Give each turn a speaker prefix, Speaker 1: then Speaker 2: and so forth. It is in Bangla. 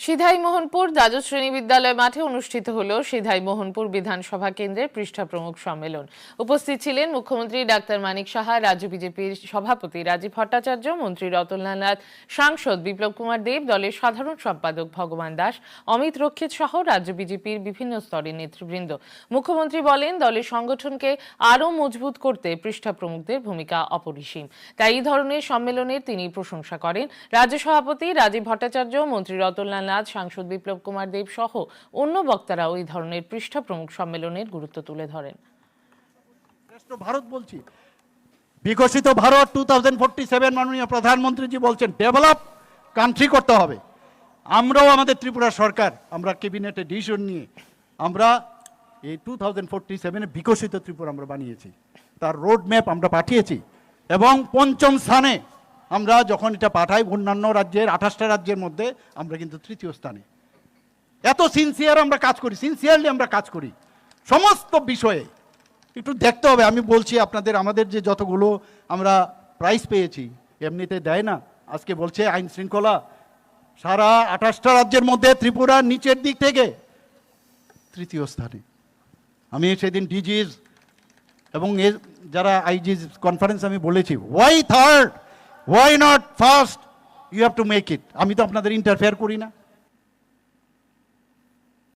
Speaker 1: সিধাই মোহনপুর দ্বাদশ শ্রেণী বিদ্যালয় মাঠে অনুষ্ঠিত হলো সিধাই মোহনপুর বিধানসভা কেন্দ্রের পৃষ্ঠা প্রমুখ সম্মেলন। উপস্থিত ছিলেন মুখ্যমন্ত্রী ডাক্তার মানিক সাহা, রাজ্য বিজেপির সভাপতি রাজীব ভট্টাচার্য, মন্ত্রী রতনলাল নাথ, সাংসদ বিপ্লব কুমার দেব, দলের সাধারণ সম্পাদক ভগবান দাস, অমিত রক্ষিত সহ রাজ্য বিজেপির বিভিন্ন স্তরের নেতৃবৃন্দ। মুখ্যমন্ত্রী বলেন, দলের সংগঠনকে আরও মজবুত করতে পৃষ্ঠা প্রমুখদের ভূমিকা অপরিসীম। তাই এই ধরনের সম্মেলনের তিনি প্রশংসা করেন। রাজ্য সভাপতি রাজীব ভট্টাচার্য, মন্ত্রী রতনলাল নাথ, সাংসদ বিপ্লব কুমার দেব সহ অন্য বক্তারাও এই ধরনের পৃষ্ঠা প্রমুখ সম্মেলনের গুরুত্ব তুলে ধরেন।
Speaker 2: ভারত বলছি, বিকশিত ভারত 2047 মাননীয় প্রধানমন্ত্রীজি বলছেন ডেভেলপ কান্ট্রি করতে হবে। আমরাও আমাদের ত্রিপুরা সরকার আমরা ক্যাবিনেটে ডিসিশন নিয়ে আমরা এই 2047 বিকশিত ত্রিপুরা আমরা বানিয়েছি, তার রোড ম্যাপ আমরা পাঠিয়েছি এবং পঞ্চম স্থানে আমরা যখন এটা পাঠাই অন্যান্য রাজ্যের 28টা রাজ্যের মধ্যে আমরা কিন্তু তৃতীয় স্থানে। এত সিনসিয়ার আমরা কাজ করি, সিনসিয়ারলি আমরা কাজ করি সমস্ত বিষয়ে। একটু দেখতে হবে, আমি বলছি আপনাদের, আমাদের যে যতগুলো আমরা প্রাইজ পেয়েছি এমনিতে দেয় না। আজকে বলছে আইন শৃঙ্খলা সারা 28টা রাজ্যের মধ্যে ত্রিপুরা নিচের দিক থেকে তৃতীয় স্থানে। আমি সেদিন ডিজিজ এবং যারা আইজিজ কনফারেন্স আমি বলেছি, why third, why not first, you have to make it. আমি তো আপনাদের ইন্টারফেয়ার করি না।